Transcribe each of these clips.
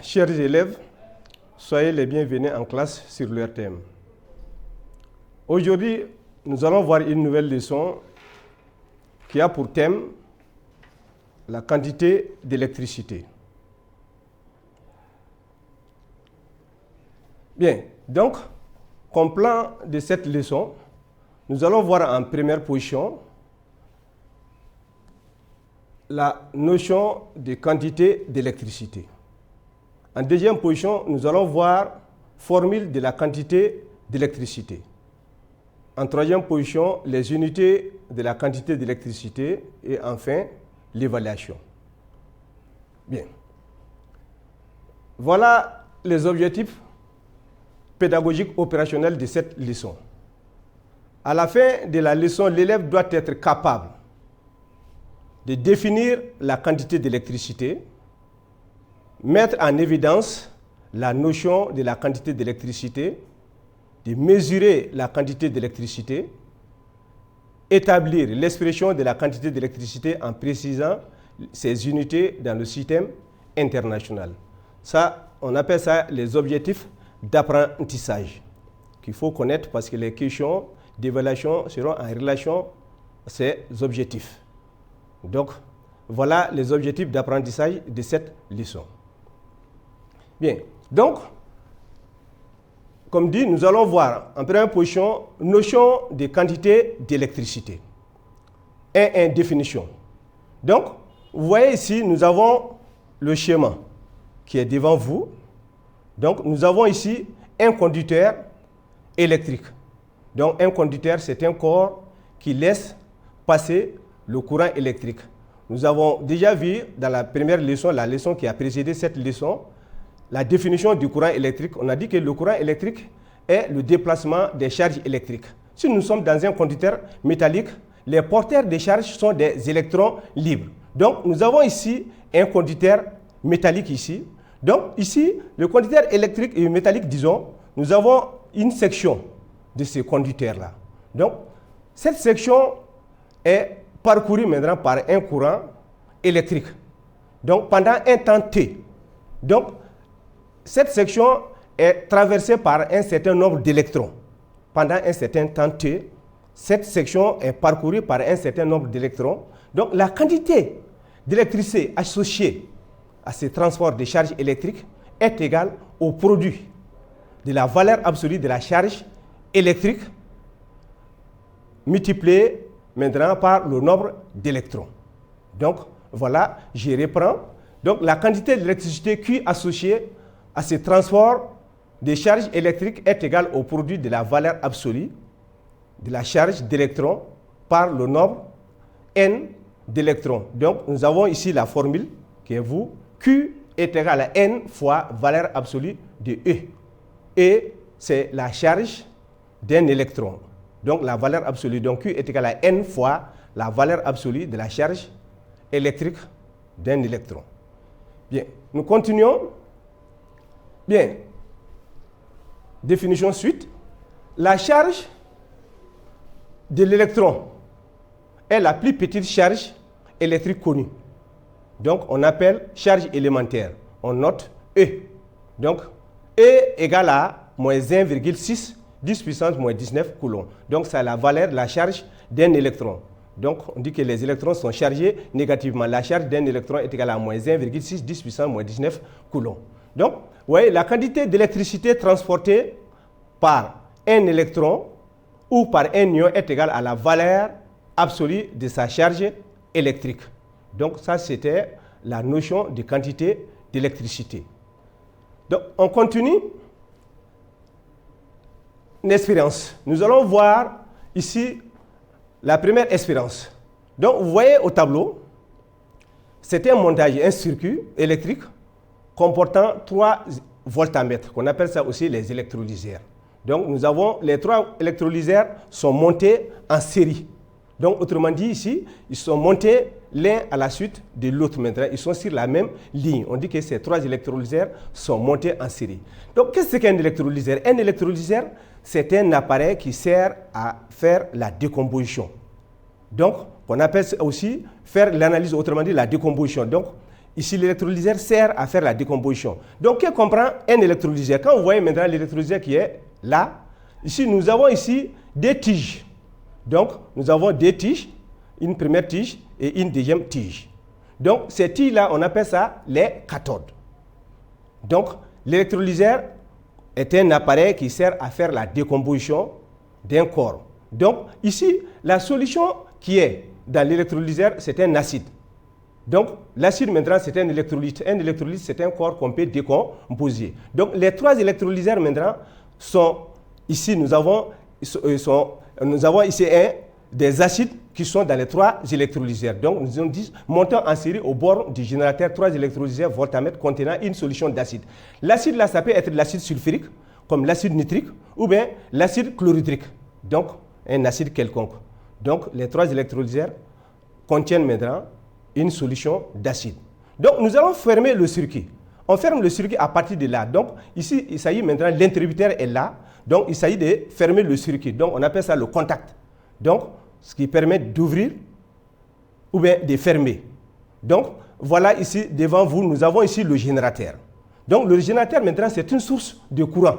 chers élèves, soyez les bienvenus en classe sur leur thème. Aujourd'hui, nous allons voir une nouvelle leçon qui a pour thème la quantité d'électricité. Bien, donc, comme plan de cette leçon, nous allons voir en première position la notion de quantité d'électricité. En deuxième position, nous allons voir formule de la quantité d'électricité. En troisième position, les unités de la quantité d'électricité et enfin, l'évaluation. Bien. Voilà les objectifs pédagogiques opérationnels de cette leçon. À la fin de la leçon, l'élève doit être capable de définir la quantité d'électricité, mettre en évidence la notion de la quantité d'électricité, de mesurer la quantité d'électricité, établir l'expression de la quantité d'électricité en précisant ses unités dans le système international. Ça, on appelle ça les objectifs d'apprentissage qu'il faut connaître parce que les questions d'évaluation seront en relation à ces objectifs. Donc, voilà les objectifs d'apprentissage de cette leçon. Bien, donc, comme dit, nous allons voir en première position notion de quantité d'électricité et une définition. Donc, vous voyez ici, nous avons le schéma qui est devant vous. Donc, nous avons ici un conducteur électrique. Donc, un conducteur, c'est un corps qui laisse passer le courant électrique. Nous avons déjà vu dans la première leçon, la leçon qui a précédé cette leçon, la définition du courant électrique. On a dit que le courant électrique est le déplacement des charges électriques. Si nous sommes dans un conducteur métallique, les porteurs des charges sont des électrons libres. Donc, nous avons ici un conducteur métallique ici. Donc, ici, le conducteur électrique et métallique, disons, nous avons une section de ce conducteur-là. Donc, cette section est parcourue maintenant par un courant électrique. Donc, pendant un temps T. Donc, cette section est traversée par un certain nombre d'électrons. Pendant un certain temps T, cette section est parcourue par un certain nombre d'électrons. Donc, la quantité d'électricité associée à ce transport de charges électriques est égale au produit de la valeur absolue de la charge électrique multiplié maintenant par le nombre d'électrons. Donc, voilà, je reprends. Donc, la quantité d'électricité Q associée à ce transport de charges électriques est égale au produit de la valeur absolue de la charge d'électrons par le nombre N d'électrons. Donc, nous avons ici la formule qui est vous. Q est égal à N fois valeur absolue de E. E, c'est la charge d'un électron. Donc, la valeur absolue, donc Q est égal à N fois la valeur absolue de la charge électrique d'un électron. Bien, nous continuons. Bien, définition suite. La charge de l'électron est la plus petite charge électrique connue. Donc, on appelle charge élémentaire. On note E. Donc, E égale à moins 1,6 10 puissance moins 19 coulombs. Donc, c'est la valeur de la charge d'un électron. Donc, on dit que les électrons sont chargés négativement. La charge d'un électron est égale à moins 1,6 10 puissance moins 19 coulombs. Donc, vous voyez, la quantité d'électricité transportée par un électron ou par un ion est égale à la valeur absolue de sa charge électrique. Donc, ça, c'était la notion de quantité d'électricité. Donc, on continue. Une expérience. Nous allons voir ici la première expérience. Donc, vous voyez au tableau, c'est un montage, un circuit électrique comportant 3 voltamètres, qu'on appelle ça aussi les électrolyseurs. Donc, nous avons les 3 électrolyseurs sont montés en série. Donc, autrement dit, ici, ils sont montés l'un à la suite de l'autre maintenant. Ils sont sur la même ligne. On dit que ces 3 électrolyseurs sont montés en série. Donc, qu'est-ce qu'un électrolyseur? Un électrolyseur, c'est un appareil qui sert à faire la décomposition. Donc, on appelle ça aussi faire l'analyse, autrement dit la décomposition. Donc, ici l'électrolyseur sert à faire la décomposition. Donc, que comprend un électrolyseur? Quand vous voyez maintenant l'électrolyseur qui est là, ici nous avons ici des tiges. Donc, nous avons des tiges, une première tige et une deuxième tige. Donc, ces tiges-là, on appelle ça les cathodes. Donc, l'électrolyseur est un appareil qui sert à faire la décomposition d'un corps. Donc, ici, la solution qui est dans l'électrolyseur, c'est un acide. Donc, l'acide, maintenant, c'est un électrolyte. Un électrolyte, c'est un corps qu'on peut décomposer. Donc, les trois électrolyseurs, maintenant, sont ici, nous avons ici des acides qui sont dans les trois électrolyseurs. Donc, nous avons dit, montons en série au bord du générateur trois électrolyseurs voltamètre contenant une solution d'acide. L'acide, là, ça peut être l'acide sulfurique, comme l'acide nitrique, ou bien l'acide chlorhydrique. Donc, un acide quelconque. Donc, les trois électrolyseurs contiennent maintenant une solution d'acide. Donc, nous allons fermer le circuit. On ferme le circuit à partir de là. Donc, ici, il s'agit maintenant, l'interrupteur est là. Donc, il s'agit de fermer le circuit. Donc, on appelle ça le contact. Donc, ce qui permet d'ouvrir ou bien de fermer. Donc, voilà ici, devant vous, nous avons ici le générateur. Donc, le générateur, maintenant, c'est une source de courant.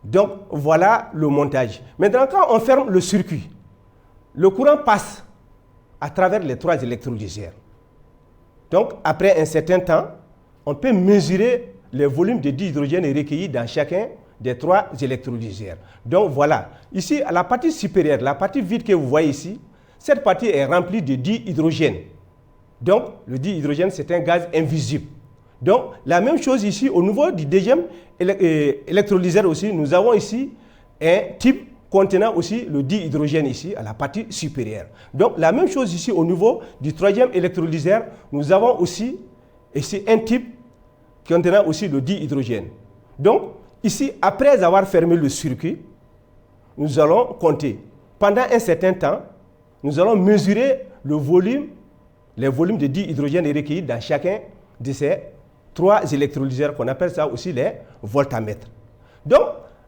Donc, voilà le montage. Maintenant, quand on ferme le circuit, le courant passe à travers les trois électrolyseurs. Donc, après un certain temps, on peut mesurer les volumes de dihydrogène recueillis dans chacun des trois électrolyseurs. Donc, voilà. Ici, à la partie supérieure, la partie vide que vous voyez ici, cette partie est remplie de dihydrogène. Donc, le dihydrogène, c'est un gaz invisible. Donc, la même chose ici, au niveau du deuxième électrolyseur aussi, nous avons ici un type contenant aussi le dihydrogène ici, à la partie supérieure. Donc, la même chose ici, au niveau du troisième électrolyseur, nous avons aussi ici un type contenant aussi le dihydrogène. Donc, ici, après avoir fermé le circuit, nous allons compter. Pendant un certain temps, nous allons mesurer les volumes de dihydrogène recueillis dans chacun de ces trois électrolyseurs qu'on appelle ça aussi les voltamètres. Donc,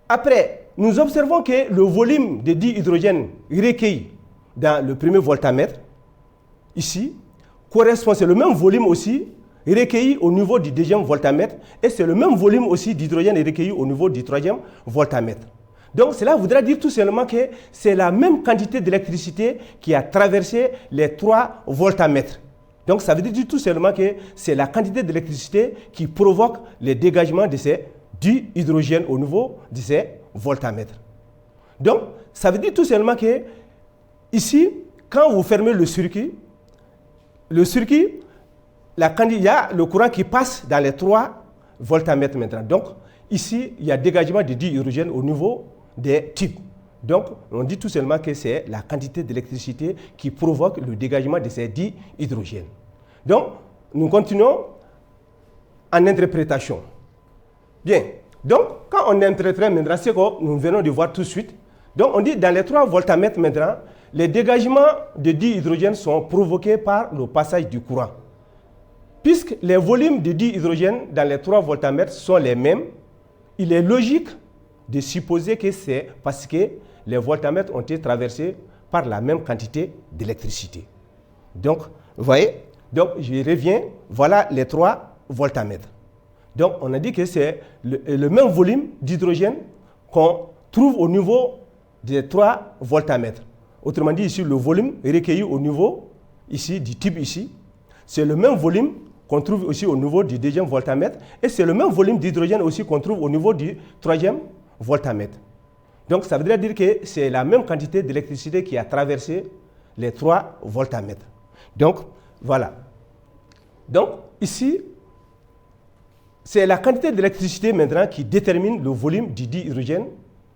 après, nous observons que le volume de dihydrogène recueilli dans le premier voltamètre, ici, correspond, c'est le même volume aussi recueilli au niveau du deuxième voltamètre et c'est le même volume aussi d'hydrogène recueilli au niveau du troisième voltamètre. Donc, cela voudra dire tout simplement que c'est la même quantité d'électricité qui a traversé les trois voltamètres. Donc, ça veut dire tout simplement que c'est la quantité d'électricité qui provoque le dégagement de ces dihydrogène au niveau de ces voltamètres. Donc, ça veut dire tout simplement que ici, quand vous fermez le circuit, il y a le courant qui passe dans les trois voltamètres maintenant. Donc, ici, il y a dégagement de dihydrogène au niveau des types. Donc, on dit tout simplement que c'est la quantité d'électricité qui provoque le dégagement de ces dihydrogènes. Donc, nous continuons en interprétation. Bien. Donc, quand on interprète maintenant ce que nous venons de voir tout de suite, donc on dit dans les trois voltamètres maintenant, les dégagements de dihydrogène sont provoqués par le passage du courant. Puisque les volumes de dihydrogène dans les trois voltamètres sont les mêmes, il est logique de supposer que c'est parce que les voltamètres ont été traversés par la même quantité d'électricité. Donc, vous voyez, donc je reviens, voilà les trois voltamètres. Donc, on a dit que c'est le même volume d'hydrogène qu'on trouve au niveau des trois voltamètres. Autrement dit, ici, le volume recueilli au niveau ici, du type ici, c'est le même volume qu'on trouve aussi au niveau du deuxième voltamètre et c'est le même volume d'hydrogène aussi qu'on trouve au niveau du troisième voltamètre. Donc, ça voudrait dire que c'est la même quantité d'électricité qui a traversé les trois voltamètres. Donc, voilà. Donc, ici, c'est la quantité d'électricité maintenant qui détermine le volume du dihydrogène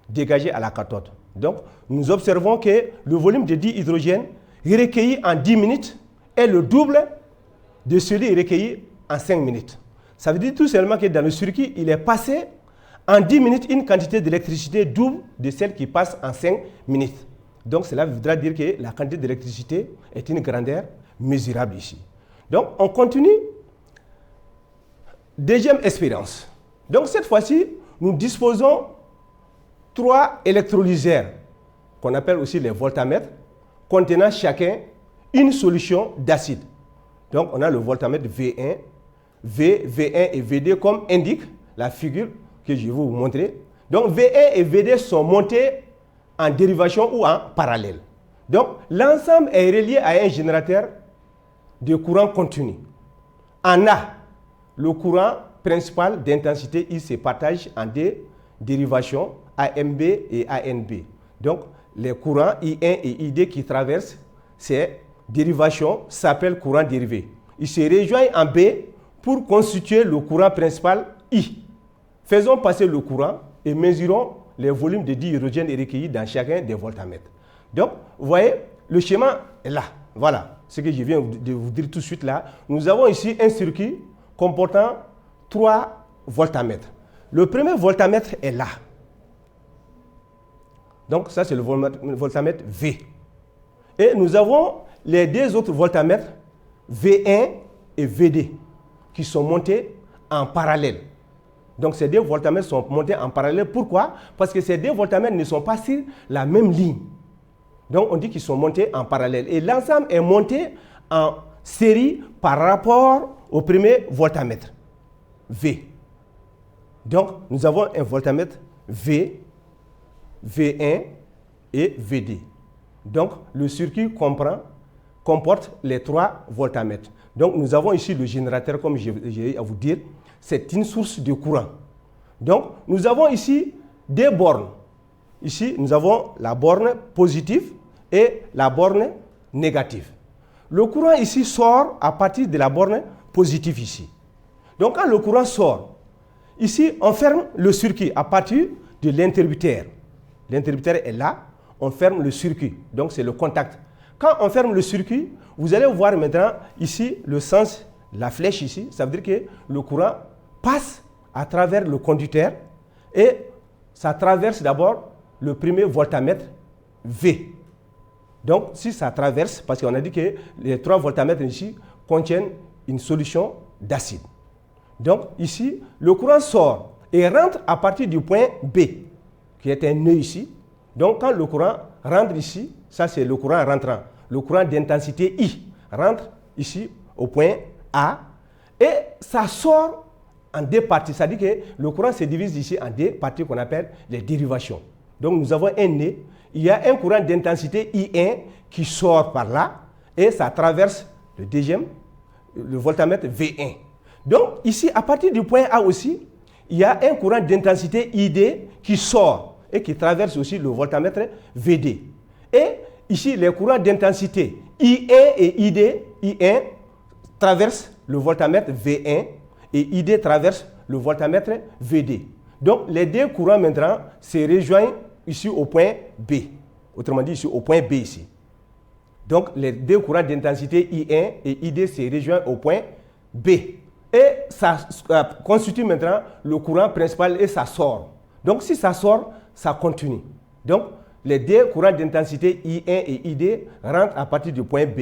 dégagé à la cathode. Donc, nous observons que le volume de dihydrogène recueilli en 10 minutes est le double de celui recueilli en 5 minutes. Ça veut dire tout simplement que dans le circuit, il est passé en 10 minutes une quantité d'électricité double de celle qui passe en 5 minutes. Donc, cela voudra dire que la quantité d'électricité est une grandeur mesurable ici. Donc, on continue. Deuxième expérience. Donc, cette fois-ci, nous disposons 3 électrolyseurs, qu'on appelle aussi les voltamètres, contenant chacun une solution d'acide. Donc, on a le voltamètre V1, V1 et VD comme indique la figure que je vais vous montrer. Donc, V1 et VD sont montés en dérivation ou en parallèle. Donc, l'ensemble est relié à un générateur de courant continu. En A, le courant principal d'intensité I se partage en deux dérivations, AMB et ANB. Donc, les courants I1 et I2 qui traversent ces dérivations s'appellent courant dérivé. Ils se rejoignent en B pour constituer le courant principal I. Faisons passer le courant et mesurons les volumes de dihydrogène recueillis dans chacun des voltamètres. Donc, vous voyez, le schéma est là. Voilà ce que je viens de vous dire tout de suite là. Nous avons ici un circuit comportant 3 voltamètres. Le premier voltamètre est là. Donc, ça, c'est le voltamètre V. Et nous avons les deux autres voltamètres, V1 et VD, qui sont montés en parallèle. Donc, ces deux voltamètres sont montés en parallèle. Pourquoi? Parce que ces deux voltamètres ne sont pas sur la même ligne. Donc, on dit qu'ils sont montés en parallèle. Et l'ensemble est monté en série par rapport au premier voltamètre, V. Donc, nous avons un voltamètre V, V1 et VD. Donc, le circuit comporte les 3 voltamètres. Donc, nous avons ici le générateur, comme j'ai à vous dire, c'est une source de courant. Donc, nous avons ici des bornes. Ici, nous avons la borne positive et la borne négative. Le courant ici sort à partir de la borne positive ici. Donc, quand le courant sort, ici, on ferme le circuit à partir de l'interrupteur. L'interrupteur est là, on ferme le circuit. Donc, c'est le contact. Quand on ferme le circuit, vous allez voir maintenant ici le sens, la flèche ici. Ça veut dire que le courant passe à travers le conducteur et ça traverse d'abord le premier voltamètre V. Donc, si ça traverse, parce qu'on a dit que les 3 voltamètres ici contiennent une solution d'acide. Donc, ici, le courant sort et rentre à partir du point B, qui est un nœud ici. Donc, quand le courant rentre ici, ça c'est le courant rentrant. Le courant d'intensité I rentre ici au point A et ça sort en 2 parties. Ça dit que le courant se divise ici en 2 parties qu'on appelle les dérivations. Donc, nous avons un nœud. Il y a un courant d'intensité I1 qui sort par là et ça traverse le voltamètre V1. Donc, ici, à partir du point A aussi, il y a un courant d'intensité ID qui sort et qui traverse aussi le voltamètre VD. Et ici, les courants d'intensité I1 et I1 traversent le voltamètre V1 et ID traverse le voltamètre VD. Donc, les 2 courants maintenant se rejoignent ici au point B. Autrement dit, ici au point B ici. Donc, les 2 courants d'intensité I1 et ID se rejoignent au point B. Et ça constitue maintenant le courant principal et ça sort. Donc, si ça sort, ça continue. Donc, les 2 courants d'intensité I1 et ID rentrent à partir du point B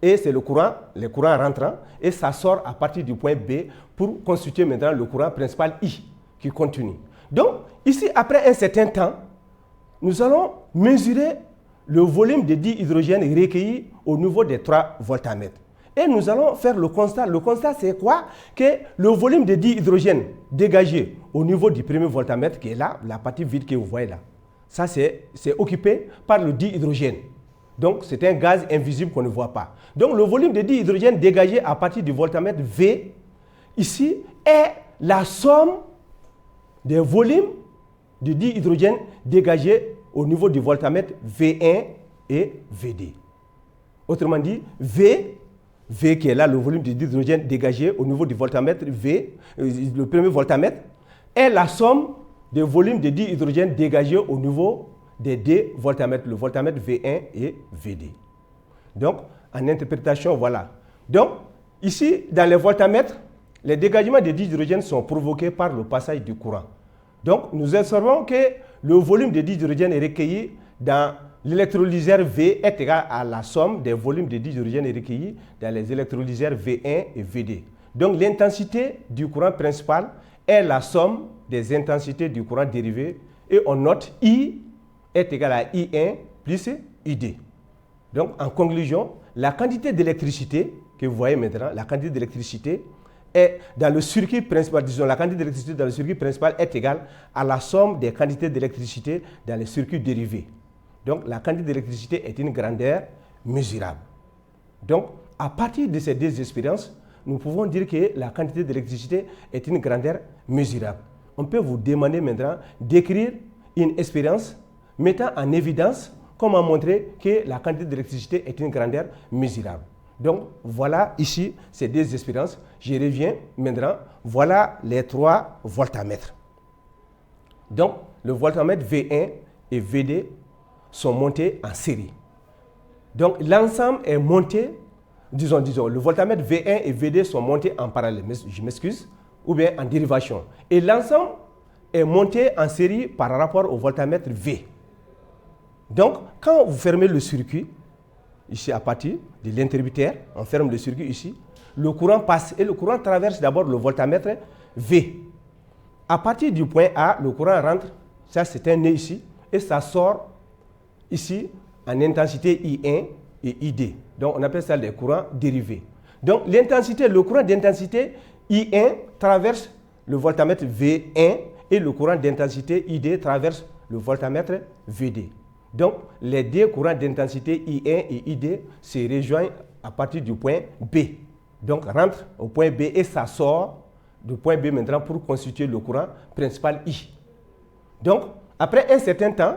et c'est les courants rentrants et ça sort à partir du point B pour constituer maintenant le courant principal I qui continue. Donc, ici, après un certain temps, nous allons mesurer le volume de dihydrogène recueilli au niveau des 3 voltamètres. Et nous allons faire le constat. Le constat, c'est quoi? Que le volume de dihydrogène dégagé au niveau du premier voltamètre, qui est là, la partie vide que vous voyez là, ça c'est occupé par le dihydrogène. Donc, c'est un gaz invisible qu'on ne voit pas. Donc, le volume de dihydrogène dégagé à partir du voltamètre V, ici, est la somme des volumes de dihydrogène dégagé au niveau du voltamètre V1 et VD. Autrement dit, V qui est là, le volume de dihydrogène dégagé au niveau du voltamètre V, le premier voltamètre, est la somme des volumes de dihydrogène dégagés au niveau des 2 voltamètres, le voltamètre V1 et VD. Donc, en interprétation, voilà. Donc, ici, dans les voltamètres, les dégagements de dihydrogène sont provoqués par le passage du courant. Donc, nous observons que le volume de dihydrogène recueilli dans l'électrolyseur V est égal à la somme des volumes de dihydrogène recueillis dans les électrolyseurs V1 et VD. Donc, l'intensité du courant principal est la somme des intensités du courant dérivé et on note I est égal à I1 plus ID. Donc, en conclusion, la quantité d'électricité que vous voyez maintenant, la quantité d'électricité est dans le circuit principal, disons la quantité d'électricité dans le circuit principal est égale à la somme des quantités d'électricité dans les circuits dérivés. Donc la quantité d'électricité est une grandeur mesurable. Donc à partir de ces deux expériences, nous pouvons dire que la quantité d'électricité est une grandeur mesurable. On peut vous demander maintenant d'écrire une expérience mettant en évidence comment montrer que la quantité d'électricité est une grandeur mesurable. Donc, voilà ici ces deux expériences. Je reviens maintenant. Voilà les trois voltamètres. Donc, le voltamètre V1 et V2 sont montés en série. Donc, l'ensemble est monté, disons, le voltamètre V1 et V2 sont montés en parallèle, je m'excuse, ou bien en dérivation. Et l'ensemble est monté en série par rapport au voltamètre V. Donc, quand vous fermez le circuit, ici à partir de l'interrupteur, on ferme le circuit ici, le courant passe et le courant traverse d'abord le voltamètre V. À partir du point A, le courant rentre, ça c'est un nœud ici, et ça sort ici en intensité I1 et ID. Donc, on appelle ça les courants dérivés. Donc, l'intensité, le courant d'intensité I1 traverse le voltamètre V1 et le courant d'intensité ID traverse le voltamètre VD. Donc, les deux courants d'intensité I1 et ID se rejoignent à partir du point B. Donc, rentre au point B et ça sort du point B maintenant pour constituer le courant principal I. Donc, après un certain temps,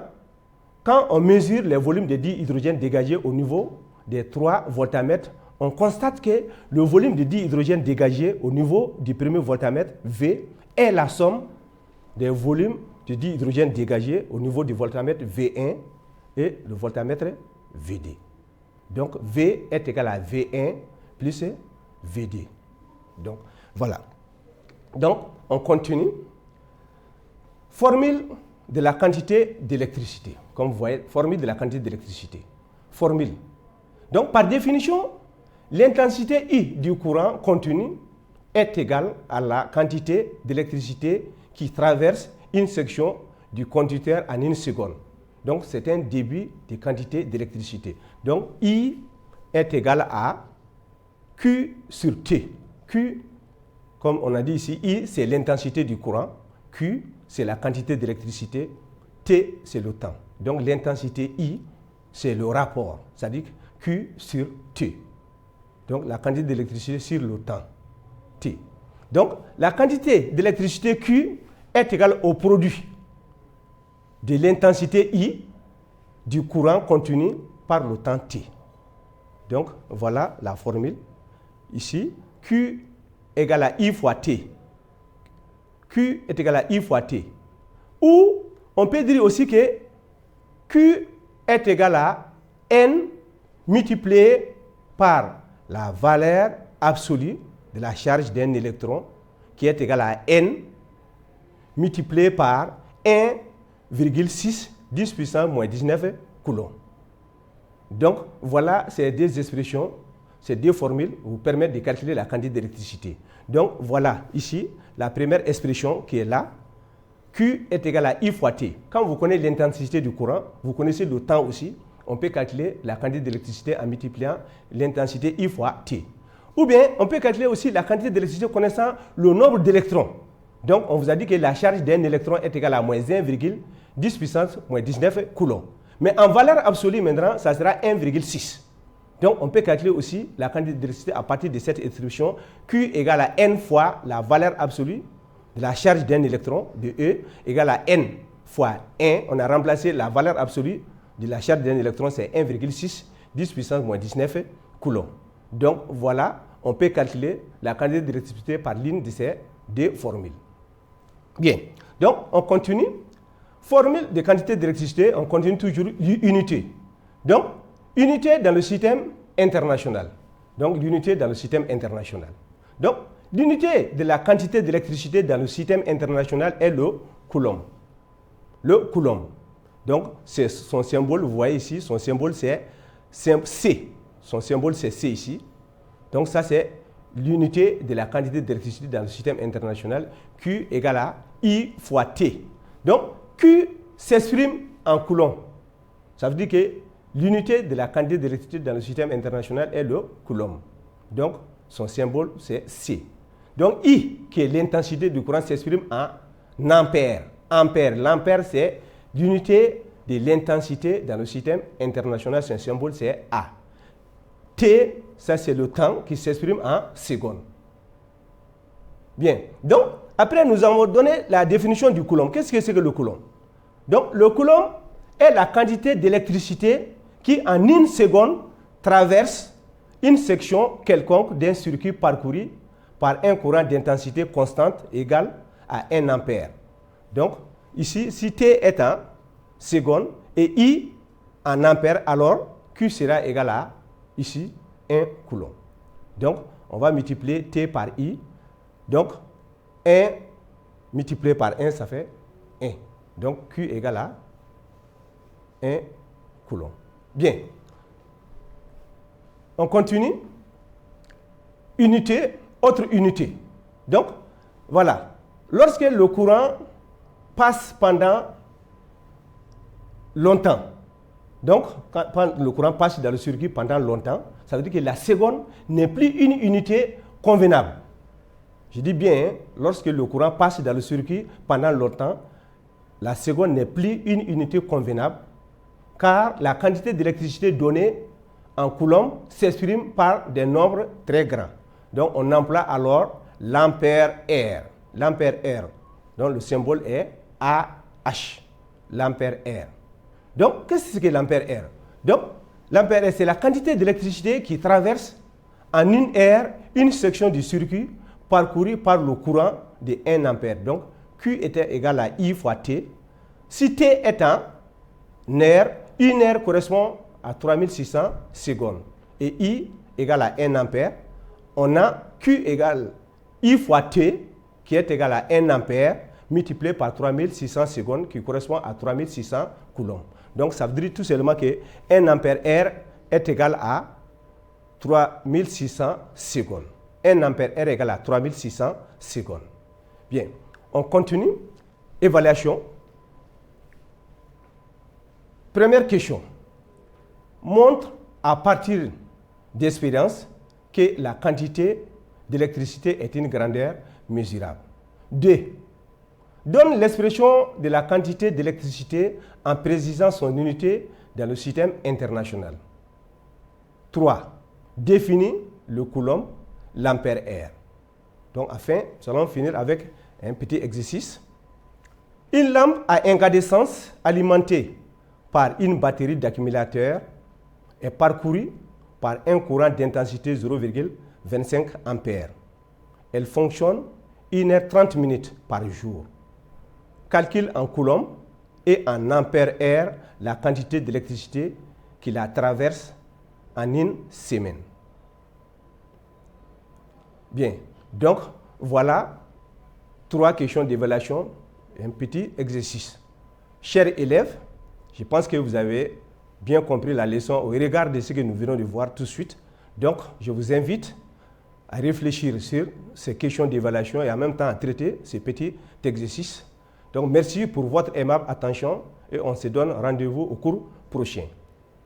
quand on mesure les volumes de dihydrogène dégagés au niveau des 3 voltamètres, on constate que le volume de dihydrogène dégagé au niveau du premier voltamètre V est la somme des volumes de dihydrogène dégagés au niveau du voltamètre V1 et le voltamètre VD. Donc, V est égal à V1 plus VD. Donc, voilà. Donc, on continue. Formule de la quantité d'électricité. Comme vous voyez, formule de la quantité d'électricité. Formule. Donc, par définition, l'intensité I du courant continu est égale à la quantité d'électricité qui traverse une section du conducteur en une seconde. Donc, c'est un débit de quantité d'électricité. Donc, I est égal à Q sur T. Q, comme on a dit ici, I, c'est l'intensité du courant. Q, c'est la quantité d'électricité. T, c'est le temps. Donc, l'intensité I, c'est le rapport. C'est-à-dire Q sur T. Donc, la quantité d'électricité sur le temps. T. Donc, la quantité d'électricité Q est égale au produit de l'intensité I du courant continu par le temps T. Donc, voilà la formule. Ici, Q égale à I fois T. Q est égal à I fois T. Ou, on peut dire aussi que Q est égal à N multiplié par la valeur absolue de la charge d'un électron qui est égale à N multiplié par 1,6 10 puissance moins 19 coulombs. Donc, voilà ces deux expressions, ces deux formules vous permettent de calculer la quantité d'électricité. Donc, voilà ici la première expression qui est là. Q est égal à I fois T. Quand vous connaissez l'intensité du courant, vous connaissez le temps aussi, on peut calculer la quantité d'électricité en multipliant l'intensité I fois T. Ou bien, on peut calculer aussi la quantité d'électricité connaissant le nombre d'électrons. Donc, on vous a dit que la charge d'un électron est égale à moins 1,10 puissance moins 19 coulombs. Mais en valeur absolue, maintenant, ça sera 1,6. Donc, on peut calculer aussi la quantité d'électricité à partir de cette expression Q égale à N fois la valeur absolue de la charge d'un électron de E égale à N fois 1. On a remplacé la valeur absolue de la charge d'un électron, c'est 1,6 10 puissance moins 19 coulombs. Donc, voilà, on peut calculer la quantité d'électricité par l'une de ces deux formules. Bien, donc on continue. Formule de quantité d'électricité, on continue toujours l'unité. Donc, unité dans le système international. Donc, l'unité dans le système international. Donc, l'unité de la quantité d'électricité dans le système international est le coulomb. Le coulomb. Donc, c'est son symbole, vous voyez ici, son symbole c'est C. Son symbole c'est C ici. Donc, ça c'est l'unité de la quantité d'électricité dans le système international. Q égale à I fois T. Donc, Q s'exprime en coulomb. Ça veut dire que l'unité de la quantité d'électricité dans le système international est le coulomb. Donc, son symbole, c'est C. Donc, I, qui est l'intensité du courant, s'exprime en ampères. Ampère. L'ampère, c'est l'unité de l'intensité dans le système international. Son symbole, c'est A. T, ça, c'est le temps qui s'exprime en secondes. Bien. Donc, après, nous avons donné la définition du coulomb. Qu'est-ce que c'est que le coulomb? Donc, le coulomb est la quantité d'électricité qui, en une seconde, traverse une section quelconque d'un circuit parcouru par un courant d'intensité constante égal à 1 ampère. Donc, ici, si T est en seconde et I en ampère, alors Q sera égal à, ici, 1 coulomb. Donc, on va multiplier T par I. Donc, 1 multiplié par 1, ça fait 1. Donc, Q égale à 1 coulomb. Bien. On continue. Unité, autre unité. Donc, voilà. Lorsque le courant passe pendant longtemps, donc, quand le courant passe dans le circuit pendant longtemps, ça veut dire que la seconde n'est plus une unité convenable. Je dis bien, lorsque le courant passe dans le circuit pendant longtemps, la seconde n'est plus une unité convenable, car la quantité d'électricité donnée en coulomb s'exprime par des nombres très grands. Donc, on emploie alors l'ampère-R. L'ampère-R. Donc, le symbole est AH. L'ampère-R. Donc, qu'est-ce que l'ampère-R? Donc, l'ampère-R, c'est la quantité d'électricité qui traverse en une heure une section du circuit parcouru par le courant de 1 ampère. Donc, Q était égal à I fois T. Si T est en heure, une heure correspond à 3600 secondes. Et I égale à 1 ampère. On a Q égale I fois T, qui est égal à 1 ampère, multiplié par 3600 secondes, qui correspond à 3600 coulombs. Donc, ça veut dire tout simplement que 1 ampère R est égal à 3600 secondes. 1 ampère R égale à 3600 secondes. Bien, on continue. Évaluation. Première question. Montre à partir d'expérience que la quantité d'électricité est une grandeur mesurable. 2. Donne l'expression de la quantité d'électricité en précisant son unité dans le système international. 3. Définit le coulomb, l'ampère R. Donc, enfin, nous allons finir avec un petit exercice. Une lampe à incandescence alimentée par une batterie d'accumulateur est parcourue par un courant d'intensité 0,25 ampères. Elle fonctionne 1h30 minutes par jour. Calcule en coulomb et en ampère R la quantité d'électricité qui la traverse en une semaine. Bien, donc voilà 3 questions d'évaluation et un petit exercice. Chers élèves, je pense que vous avez bien compris la leçon au regard de ce que nous venons de voir tout de suite. Donc, je vous invite à réfléchir sur ces questions d'évaluation et en même temps à traiter ces petits exercices. Donc, merci pour votre aimable attention et on se donne rendez-vous au cours prochain.